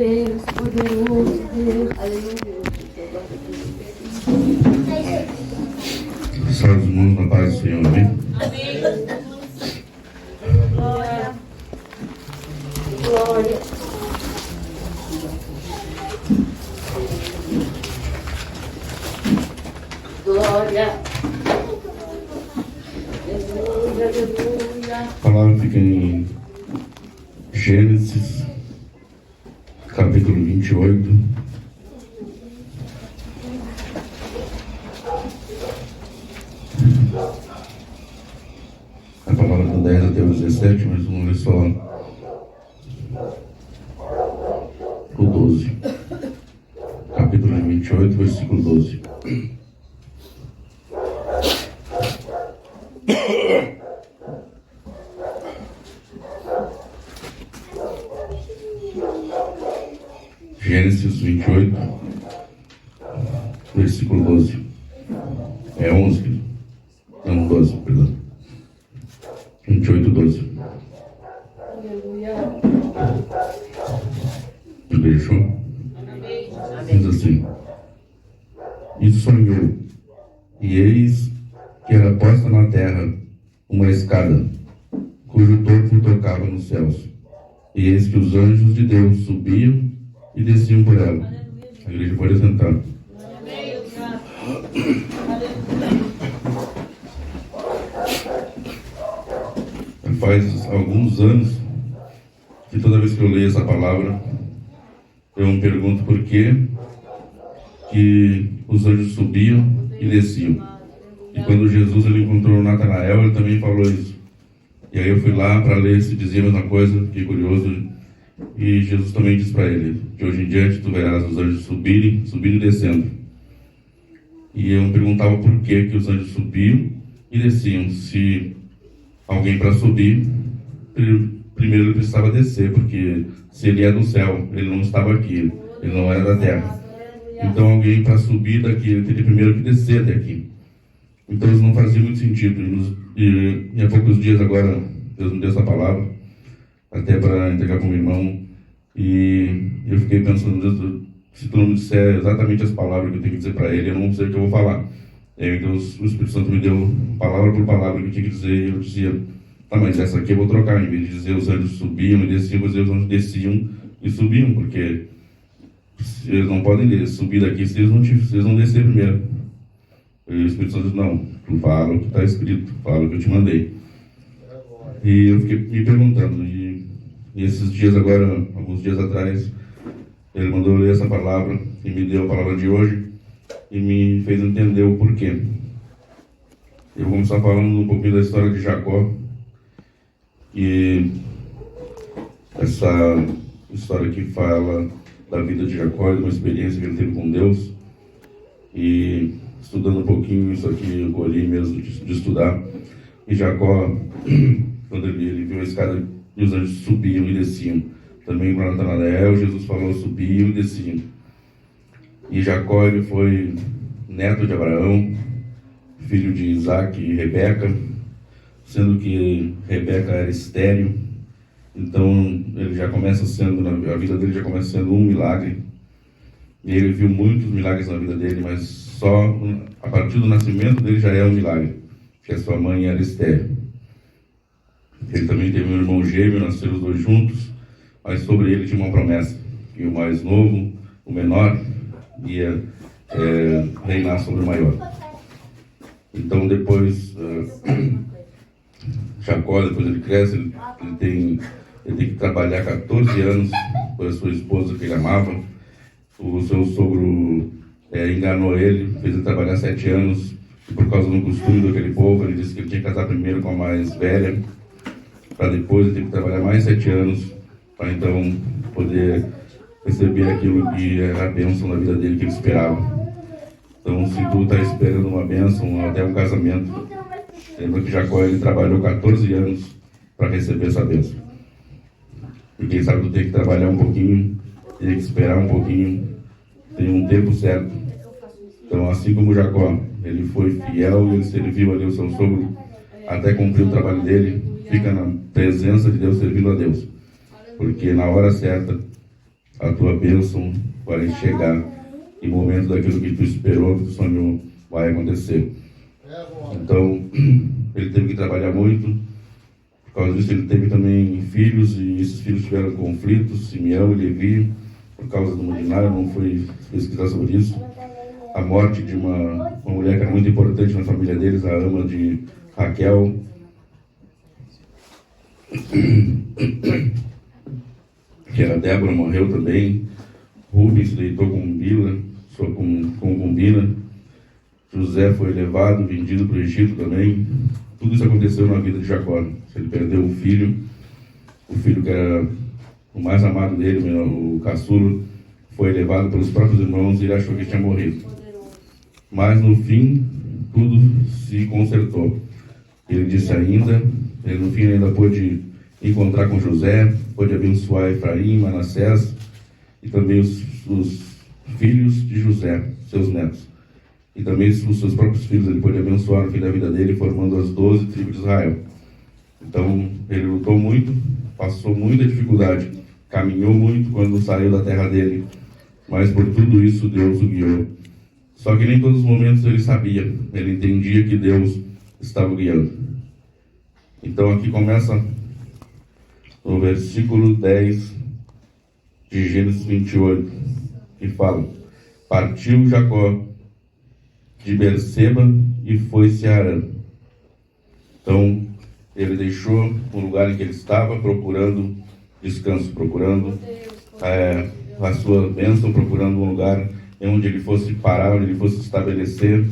Deus, poderoso Deus. Aleluia. Salve os mundos na paz do Senhor, amém? Amém. Glória. Glória. Glória. Aleluia, aleluia. A palavra fica em Gênesis, capítulo 28. A palavra do 10 até o 17, mas vamos ler só o 12. Capítulo 28, versículo 12. Gênesis 28, versículo 12. É 11, querido. Não, 12, perdão. 28, 12. Aleluia. Deixou? Amém. Diz assim: E sonhou, e eis que era posta na terra uma escada, cujo topo tocava nos céus. E eis que os anjos de Deus subiam e desciam por ela. A igreja pode sentar. Faz alguns anos que toda vez que eu leio essa palavra, eu me pergunto por que os anjos subiam e desciam. E quando Jesus ele encontrou Natanael, ele também falou isso. E aí eu fui lá para ler se dizia a mesma coisa, fiquei curioso. E Jesus também disse para ele: de hoje em diante tu verás os anjos subindo e descendo. E eu me perguntava por que os anjos subiam e desciam. Se alguém para subir, primeiro ele precisava descer, porque se ele é do céu, ele não estava aqui, ele não era da terra. Então alguém para subir daqui, ele teria primeiro que descer até aqui. Então isso não fazia muito sentido. E há poucos dias agora, Deus me deu essa palavra, até para entregar para o meu irmão, e eu fiquei pensando: Deus, se tu não me disser exatamente as palavras que eu tenho que dizer para ele, eu não sei o que eu vou falar. Então o Espírito Santo me deu palavra por palavra que eu tinha que dizer, e eu dizia: tá, mas essa aqui eu vou trocar, em vez de dizer os anjos subiam e desciam, vou dizer os anjos desciam e subiam, porque eles não podem subir daqui se eles não descer primeiro. E o Espírito Santo disse: não, tu fala o que está escrito, fala o que eu te mandei. E eu fiquei me perguntando, e esses dias agora, alguns dias atrás, ele mandou ler essa palavra e me deu a palavra de hoje e me fez entender o porquê. Eu vou começar falando um pouquinho da história de Jacó, e essa história que fala da vida de Jacó, de uma experiência que ele teve com Deus. E estudando um pouquinho isso aqui, eu colhi mesmo de estudar. E Jacó, quando ele viu a escada e os anjos subiam e desciam, também para Natanael, Jesus falou: subiam e desciam. E Jacó, ele foi neto de Abraão, filho de Isaac e Rebeca, sendo que Rebeca era estéril. Então ele já começa sendo, a vida dele já começa sendo um milagre. E ele viu muitos milagres na vida dele, mas só a partir do nascimento dele já é um milagre, que a sua mãe era estéril. Ele também teve um irmão gêmeo, nasceram os dois juntos, mas sobre ele tinha uma promessa, que o mais novo, o menor, ia reinar sobre o maior. Então depois, Jacó, depois ele cresce, ele tem que trabalhar 14 anos por a sua esposa que ele amava. O seu sogro enganou ele, fez ele trabalhar 7 anos, e por causa do costume daquele povo, ele disse que ele tinha que casar primeiro com a mais velha, para depois ele ter que trabalhar mais 7 anos, para então poder receber aquilo que era a bênção da vida dele que ele esperava. Então, se tu está esperando uma bênção, até um casamento, lembra que Jacó ele trabalhou 14 anos para receber essa bênção. E quem sabe tu tem que trabalhar um pouquinho, tem que esperar um pouquinho, tem um tempo certo. Então, assim como Jacó, ele foi fiel e ele serviu ali o seu sogro até cumprir o trabalho dele, fica na presença de Deus, servindo a Deus. Porque na hora certa, a tua bênção vai chegar e o momento daquilo que tu esperou, que tu sonhou, vai acontecer. Então, ele teve que trabalhar muito. Por causa disso, ele teve também filhos, e esses filhos tiveram conflitos, Simeão e Levi, por causa do Modinário. Não fui pesquisar sobre isso. A morte de uma mulher que era muito importante na família deles, a ama de Raquel. Que era Débora, morreu também. Rubens se deitou com Bila, com concubina. José foi levado, vendido para o Egito também. Tudo isso aconteceu na vida de Jacó. Ele perdeu o filho que era o mais amado dele, o caçula, foi levado pelos próprios irmãos e ele achou que tinha morrido. Mas no fim, tudo se consertou. Ele disse ele no fim ainda pôde encontrar com José, pôde abençoar Efraim, Manassés e também os filhos de José, seus netos. E também os seus próprios filhos ele pôde abençoar no fim da vida dele, formando as 12 tribos de Israel. Então, ele lutou muito, passou muita dificuldade, caminhou muito quando saiu da terra dele, mas por tudo isso Deus o guiou. Só que nem em todos os momentos ele sabia, ele entendia que Deus estava guiando. Então aqui começa no versículo 10 de Gênesis 28, que fala: partiu Jacó de Berseba e foi-se a Harã. Então, ele deixou o lugar em que ele estava, procurando descanso, procurando a sua bênção, procurando um lugar onde ele fosse parar, onde ele fosse estabelecer.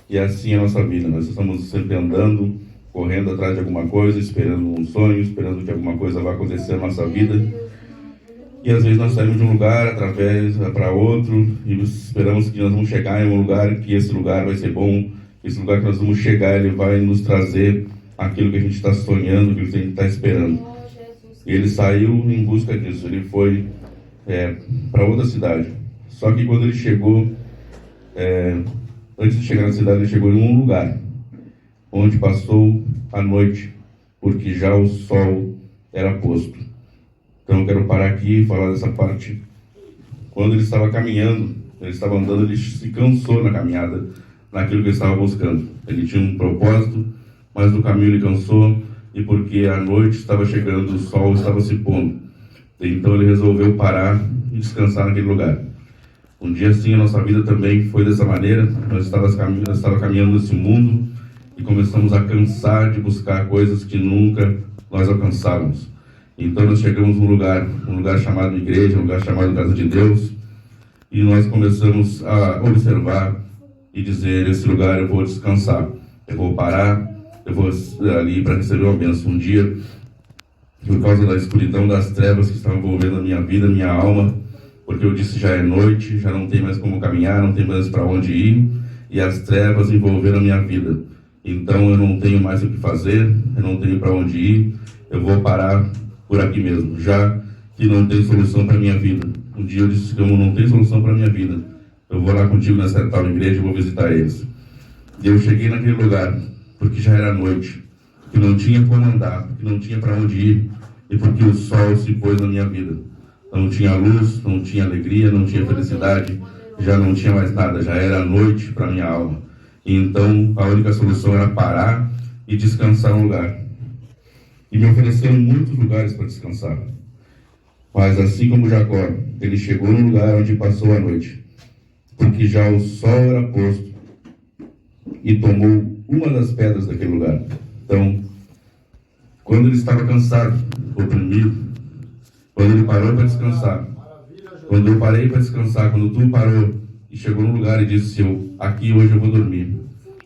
E assim é a nossa vida. Nós estamos sempre andando, correndo atrás de alguma coisa, esperando um sonho, esperando que alguma coisa vá acontecer na nossa vida. E às vezes nós saímos de um lugar através para outro e esperamos que nós vamos chegar em um lugar, que esse lugar vai ser bom, esse lugar que nós vamos chegar, ele vai nos trazer aquilo que a gente está sonhando, aquilo que a gente está esperando. E ele saiu em busca disso, ele foi para outra cidade. Só que quando ele chegou, antes de chegar na cidade, ele chegou em um lugar onde passou a noite, porque já o sol era posto. Então eu quero parar aqui e falar dessa parte. Quando ele estava caminhando, ele estava andando, ele se cansou na caminhada, naquilo que ele estava buscando. Ele tinha um propósito, mas no caminho ele cansou, e porque a noite estava chegando, o sol estava se pondo. Então ele resolveu parar e descansar naquele lugar. Um dia assim a nossa vida também foi dessa maneira. Nós estávamos caminhando nesse mundo e começamos a cansar de buscar coisas que nunca nós alcançávamos. Então nós chegamos num lugar chamado igreja, um lugar chamado casa de Deus, e nós começamos a observar e dizer: esse lugar eu vou descansar, eu vou parar, eu vou ali para receber uma bênção. Um dia, por causa da escuridão, das trevas que estavam envolvendo a minha vida, a minha alma, porque eu disse: já é noite, já não tem mais como caminhar, não tem mais para onde ir, e as trevas envolveram a minha vida. Então eu não tenho mais o que fazer, eu não tenho para onde ir, eu vou parar por aqui mesmo, já que não tem solução para a minha vida. Um dia eu disse: como não tem solução para a minha vida, eu vou lá contigo nessa tal igreja e vou visitar eles. E eu cheguei naquele lugar, porque já era noite, que não tinha como andar, que não tinha para onde ir, e porque o sol se pôs na minha vida. Não tinha luz, não tinha alegria, não tinha felicidade, já não tinha mais nada, já era noite para minha alma. E então a única solução era parar e descansar no lugar. E me ofereceram muitos lugares para descansar. Mas assim como Jacó, ele chegou no lugar onde passou a noite, porque já o sol era posto, e tomou uma das pedras daquele lugar. Então, quando ele estava cansado, oprimido, quando ele parou para descansar, quando eu parei para descansar, quando tu parou e chegou no lugar e disse: aqui hoje eu vou dormir,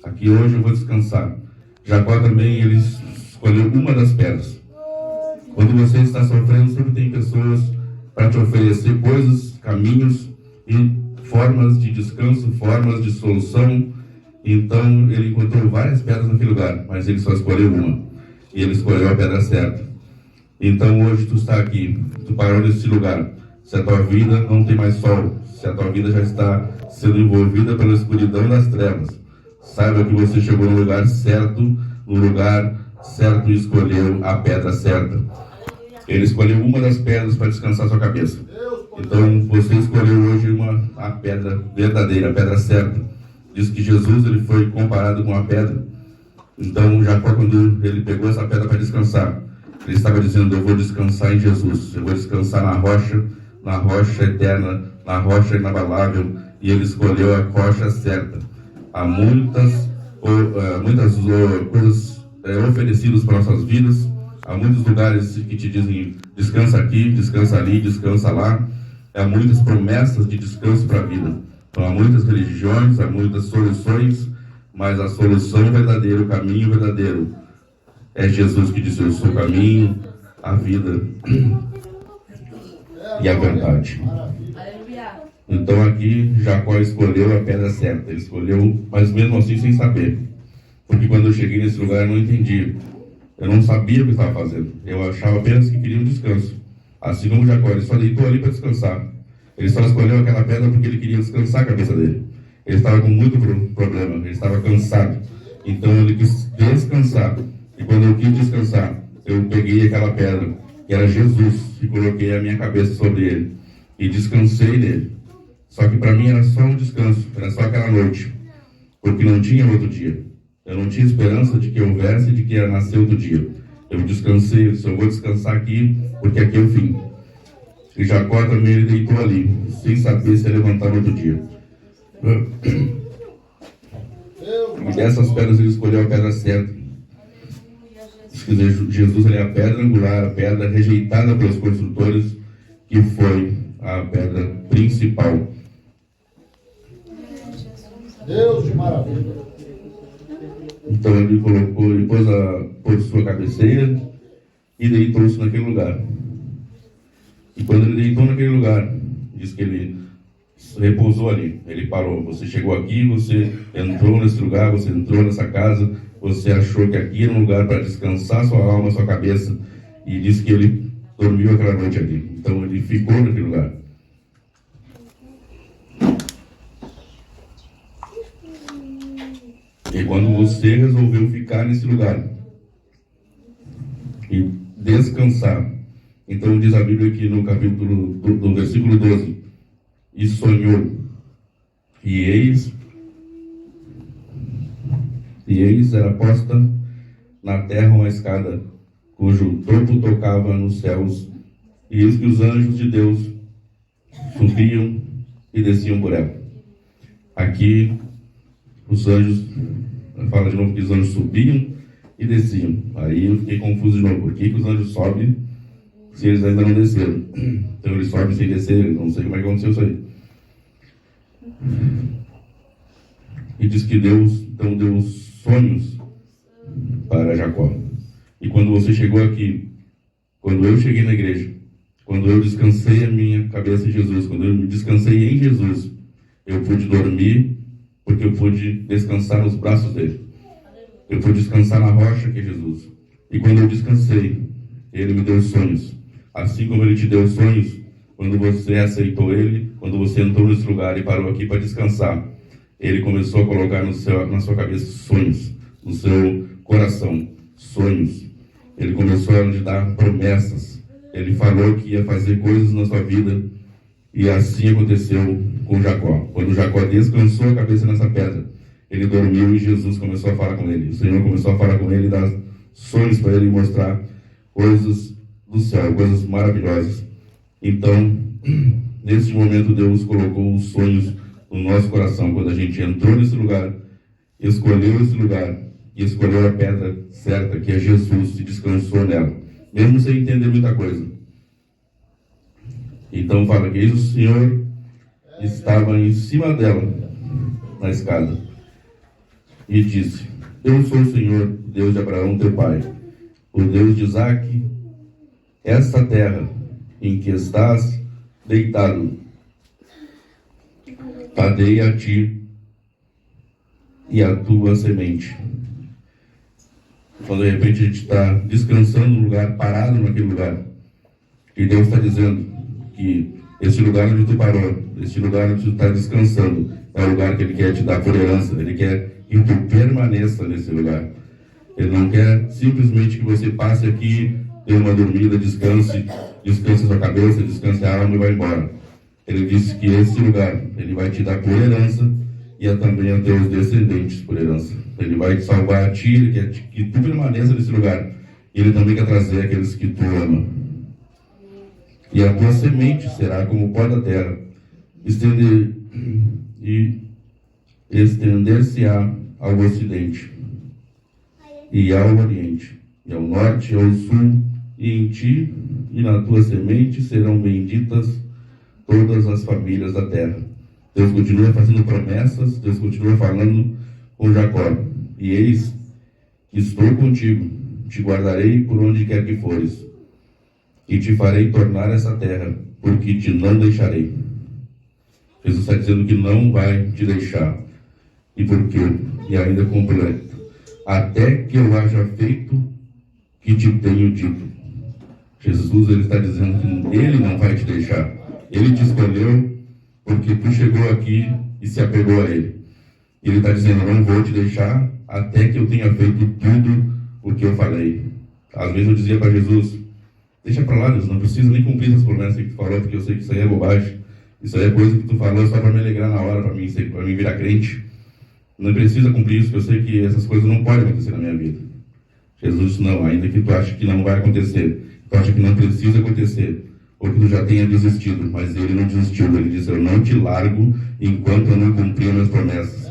aqui hoje eu vou descansar. Jacó também, ele escolheu uma das pedras. Quando você está sofrendo, sempre tem pessoas para te oferecer coisas, caminhos e formas de descanso, formas de solução. Então ele encontrou várias pedras naquele lugar, mas ele só escolheu uma, e ele escolheu a pedra certa. Então hoje tu está aqui, tu parou nesse lugar. Se a tua vida não tem mais sol, se a tua vida já está sendo envolvida pela escuridão das trevas, saiba que você chegou no lugar certo, no lugar certo, e escolheu a pedra certa. Ele escolheu uma das pedras para descansar sua cabeça. Então, você escolheu hoje a pedra verdadeira, a pedra certa. Diz que Jesus ele foi comparado com a pedra. Então, Jacó, quando ele pegou essa pedra para descansar, ele estava dizendo: eu vou descansar em Jesus, eu vou descansar na rocha eterna, na rocha inabalável. E ele escolheu a rocha certa. Há muitas coisas oferecidas para nossas vidas. Há muitos lugares que te dizem: descansa aqui, descansa ali, descansa lá. Há muitas promessas de descanso para a vida. Então, há muitas religiões, há muitas soluções, mas a solução verdadeira, o caminho verdadeiro, é Jesus que disse: eu sou o caminho, a vida e a verdade. Então aqui Jacó escolheu a pedra certa, ele escolheu, mas mesmo assim sem saber. Porque quando eu cheguei nesse lugar eu não entendi. Eu não sabia o que estava fazendo. Eu achava apenas que queria um descanso. Assim como Jacó, ele só deitou ali para descansar. Ele só escolheu aquela pedra porque ele queria descansar a cabeça dele. Ele estava com muito problema, ele estava cansado. Então ele quis descansar. E quando eu quis descansar, eu peguei aquela pedra, que era Jesus, e coloquei a minha cabeça sobre ele. E descansei nele. Só que para mim era só um descanso, era só aquela noite. Porque não tinha outro dia. Eu não tinha esperança de que houvesse, de que ia nascer outro dia. Eu descansei, eu disse: eu vou descansar aqui, porque aqui é o fim. E Jacó também, ele deitou ali, sem saber se ia levantar no outro dia. E dessas pedras ele escolheu a pedra certa. Diz que Jesus ele é a pedra angular, a pedra rejeitada pelos construtores, que foi a pedra principal. Deus de maravilha. Então ele colocou, ele pôs sua cabeceira e deitou-se naquele lugar. E quando ele deitou naquele lugar, diz que ele repousou ali, ele parou. Você chegou aqui, você entrou nesse lugar, você entrou nessa casa, você achou que aqui era um lugar para descansar sua alma, sua cabeça, e diz que ele dormiu aquela noite ali. Então ele ficou naquele lugar. E quando você resolveu ficar nesse lugar e descansar, então diz a Bíblia aqui no capítulo do versículo 12: e sonhou, e eis era posta na terra uma escada, cujo topo tocava nos céus, e eis que os anjos de Deus subiam e desciam por ela. Aqui os anjos, fala de novo que os anjos subiam e desciam. Aí eu fiquei confuso de novo. Por que os anjos sobem se eles ainda não desceram? Então eles sobem sem descer, não sei como é que aconteceu isso aí. E diz que Deus então deu sonhos para Jacó. E quando você chegou aqui, quando eu cheguei na igreja, quando eu descansei a minha cabeça em Jesus, quando eu me descansei em Jesus, eu pude dormir, porque eu pude descansar nos braços dele. Eu pude descansar na rocha que é Jesus. E quando eu descansei, ele me deu sonhos. Assim como ele te deu sonhos, quando você aceitou ele, quando você entrou nesse lugar e parou aqui para descansar, ele começou a colocar na sua cabeça sonhos, no seu coração, sonhos. Ele começou a lhe dar promessas. Ele falou que ia fazer coisas na sua vida. E assim aconteceu com Jacó. Quando Jacó descansou a cabeça nessa pedra, ele dormiu e Jesus começou a falar com ele. O Senhor começou a falar com ele, dar sonhos para ele, mostrar coisas do céu, coisas maravilhosas. Então, nesse momento, Deus colocou os sonhos no nosso coração. Quando a gente entrou nesse lugar, escolheu esse lugar e escolheu a pedra certa, que é Jesus, e descansou nela, mesmo sem entender muita coisa. Então fala que eis o Senhor estava em cima dela, na escada, e disse: eu sou o Senhor, Deus de Abraão, teu pai, o Deus de Isaque. Esta terra em que estás deitado, a dei a ti e a tua semente. Quando de repente a gente está descansando no lugar, parado naquele lugar, e Deus está dizendo que esse lugar onde tu parou, esse lugar onde tu está descansando, é o lugar que Ele quer te dar por herança. Ele quer que tu permaneça nesse lugar. Ele não quer simplesmente que você passe aqui, dê uma dormida, descanse sua cabeça, descanse a alma e vá embora. Ele disse que esse lugar Ele vai te dar por herança e também a teus descendentes por herança. Ele vai te salvar a ti, Ele quer que tu permaneça nesse lugar. Ele também quer trazer aqueles que tu ama. E a tua semente será como o pó da terra, estender-se-á ao ocidente, e ao oriente, e ao norte, e ao sul, e em ti e na tua semente serão benditas todas as famílias da terra. Deus continua fazendo promessas, Deus continua falando com Jacó. E eis que estou contigo, te guardarei por onde quer que fores, e te farei tornar essa terra, porque te não deixarei. Jesus está dizendo que não vai te deixar. E por quê? E ainda completa: até que eu haja feito que te tenho dito. Jesus, Ele está dizendo que Ele não vai te deixar. Ele te escolheu porque tu chegou aqui e se apegou a Ele. Ele está dizendo: não vou te deixar até que eu tenha feito tudo o que eu falei. Às vezes eu dizia para Jesus: deixa para lá, Deus, não precisa nem cumprir essas promessas que tu falou, porque eu sei que isso aí é bobagem. Isso aí é coisa que tu falou só para me alegrar na hora, para mim virar crente. Não precisa cumprir isso, porque eu sei que essas coisas não podem acontecer na minha vida. Jesus disse: não, ainda que tu ache que não vai acontecer, tu acha que não precisa acontecer, ou que tu já tenha desistido, mas Ele não desistiu. Ele disse: eu não te largo enquanto eu não cumprir as minhas promessas.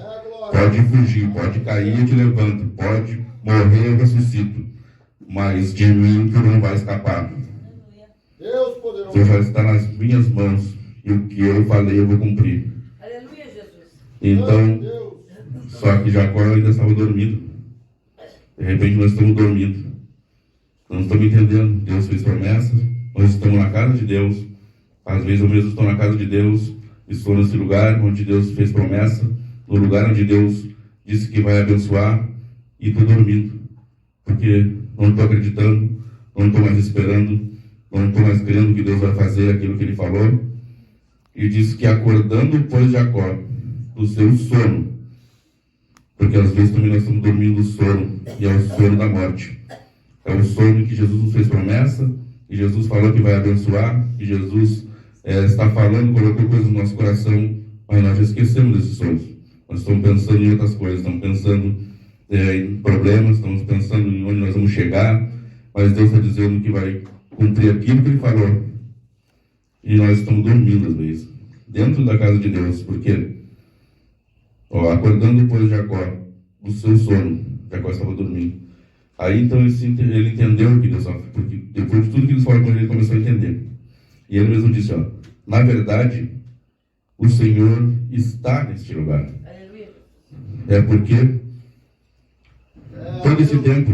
Pode fugir, pode cair, eu te levanto, pode morrer, eu ressuscito, mas de mim tu não vai escapar. Deus poderoso. Tu já está nas minhas mãos, e o que eu falei eu vou cumprir. Aleluia, Jesus. Então, só que Jacó ainda estava dormindo. De repente nós estamos dormindo, não estamos entendendo. Deus fez promessas, nós estamos na casa de Deus. Às vezes eu mesmo estou na casa de Deus, estou nesse lugar onde Deus fez promessa, no lugar onde Deus disse que vai abençoar, e estou dormindo, porque não estou acreditando, não estou mais esperando, não estou mais crendo que Deus vai fazer aquilo que Ele falou. E disse que acordando, pois, Jacó do seu sono, porque às vezes também nós estamos dormindo do sono, e é o sono da morte. É o sono que Jesus nos fez promessa, e Jesus falou que vai abençoar, e Jesus está falando, colocou coisas no nosso coração, mas nós já esquecemos desses sonhos. Nós estamos pensando em outras coisas, estamos pensando em problemas, estamos pensando em onde nós vamos chegar, mas Deus está dizendo que vai cumprir aquilo que Ele falou. E nós estamos dormindo às vezes, dentro da casa de Deus, porque acordando depois de Jacó do seu sono, Jacó estava dormindo. Aí então ele entendeu que Deus, porque depois de tudo que Deus falou com ele, ele começou a entender. E ele mesmo disse: na verdade, o Senhor está neste lugar. Aleluia. É porque todo esse tempo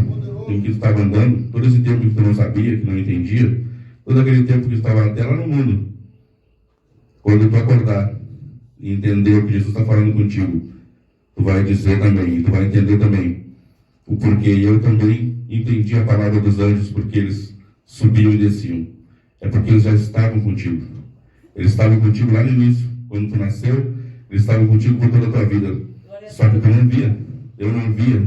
em que tu estava andando, todo esse tempo que tu não sabia, que não entendia, todo aquele tempo que estava até lá no mundo, quando tu acordar e entender o que Jesus está falando contigo, tu vai dizer também, e tu vai entender também o porquê. E eu também entendi a palavra dos anjos, porque eles subiam e desciam. É porque eles já estavam contigo. Eles estavam contigo lá no início, quando tu nasceu, eles estavam contigo por toda a tua vida. Só que tu não via, eu não via,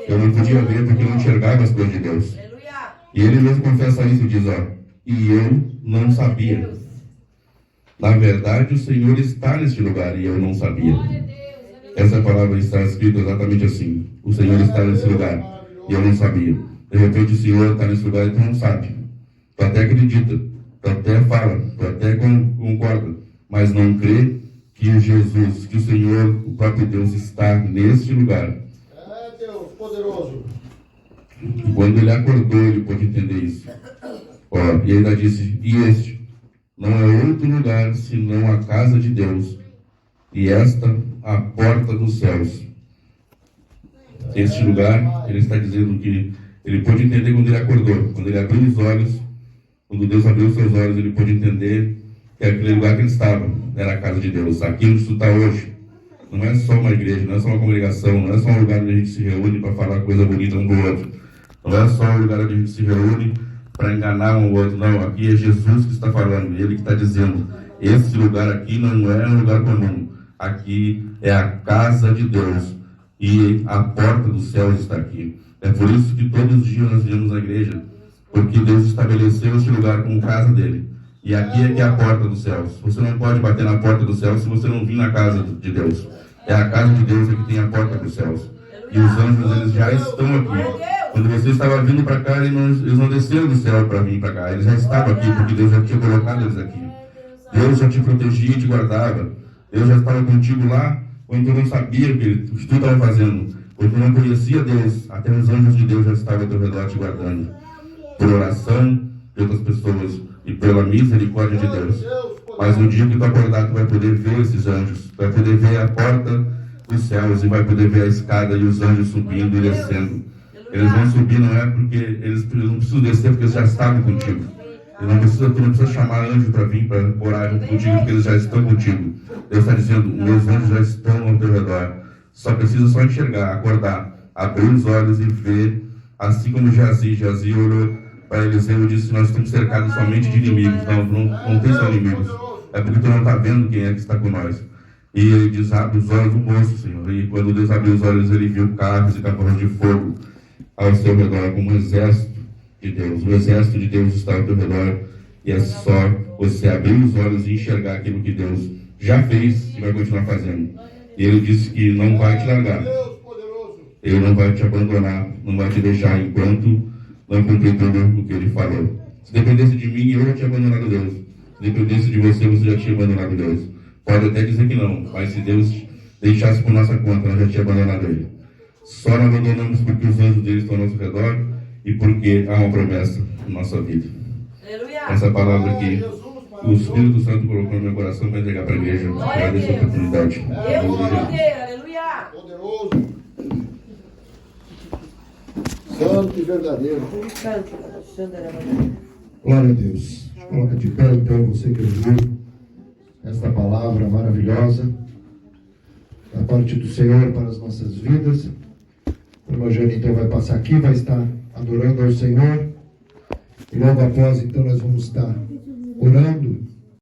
eu não podia ver porque eu não enxergava as coisas de Deus. E ele mesmo confessa isso e diz: e eu não sabia. Na verdade, o Senhor está neste lugar e eu não sabia. Essa palavra está escrita exatamente assim: o Senhor está nesse lugar e eu não sabia. De repente o Senhor está nesse lugar e tu não sabe. Tu até acredita, tu até fala, tu até concorda, mas não crê que Jesus, que o Senhor, o próprio Deus, está neste lugar. É Deus poderoso. E quando ele acordou, ele pôde entender isso. E ainda disse: e este não é outro lugar senão a casa de Deus, e esta a porta dos céus. Este lugar, ele está dizendo que ele pôde entender quando ele acordou, quando ele abriu os olhos, quando Deus abriu os seus olhos, ele pôde entender que aquele lugar que ele estava era a casa de Deus. Aqui onde tu está hoje não é só uma igreja, não é só uma congregação, não é só um lugar onde a gente se reúne para falar coisa bonita um do outro, não é só um lugar onde a gente se reúne para enganar um outro. Não, aqui é Jesus que está falando, Ele que está dizendo: esse lugar aqui não é um lugar comum, aqui é a casa de Deus e a porta dos céus está aqui. É por isso que todos os dias nós viemos à igreja, porque Deus estabeleceu esse lugar como casa dele. E aqui é que é a porta dos céus. Você não pode bater na porta dos céus se você não vir na casa de Deus. É a casa de Deus é que tem a porta dos céus. E os anjos, eles já estão aqui. Quando você estava vindo para cá, eles não desceram do céu para vir para cá. Eles já estavam aqui, porque Deus já tinha colocado eles aqui. Deus já te protegia e te guardava. Deus já estava contigo lá, quando tu não sabia o que tu estava fazendo. Quando tu não conhecia Deus, até os anjos de Deus já estavam ao teu redor te guardando. Por oração de outras pessoas e pela misericórdia de Deus. Mas no dia que tu acordar, tu vai poder ver esses anjos. Tu vai poder ver a porta dos céus e vai poder ver a escada e os anjos subindo e descendo. Eles vão subir, não é porque eles não precisam descer, porque eles já estavam contigo. Tu não precisa chamar anjo para vir para orar junto contigo, porque eles já estão contigo. Deus está dizendo, meus anjos já estão ao teu redor. Só só enxergar, acordar, abrir os olhos e ver, assim como Geazi olhou para Eliseu e disse, nós estamos cercados somente de inimigos. Não tem só inimigos. É porque tu não está vendo quem é que está com nós. E ele diz, abre os olhos do moço, Senhor. E quando Deus abriu os olhos, ele viu carros e carros de fogo ao seu redor, como um exército de Deus. O exército de Deus está ao teu redor. E é só você abrir os olhos e enxergar aquilo que Deus já fez e vai continuar fazendo. E ele disse que não vai te largar. Ele não vai te abandonar, não vai te deixar enquanto não cumprir tudo o que ele falou. Se dependesse de mim, eu já tinha abandonado Deus. Se dependesse de você, você já tinha abandonado Deus. Pode até dizer que não, mas se Deus deixasse por nossa conta, nós já tinha abandonado Ele. Só não abandonamos porque os anjos dele estão ao nosso redor e porque há uma promessa na nossa vida. Aleluia. Essa palavra aqui, o Espírito Santo colocou no meu coração para entregar para a igreja. Agradeço a oportunidade. Aleluia. Poderoso. Santo e verdadeiro. Glória a Deus. Coloca de pé, então, você que ouviu esta palavra maravilhosa da parte do Senhor para as nossas vidas. O Evangelho, então, vai passar aqui, vai estar adorando ao Senhor. E logo após, então, nós vamos estar orando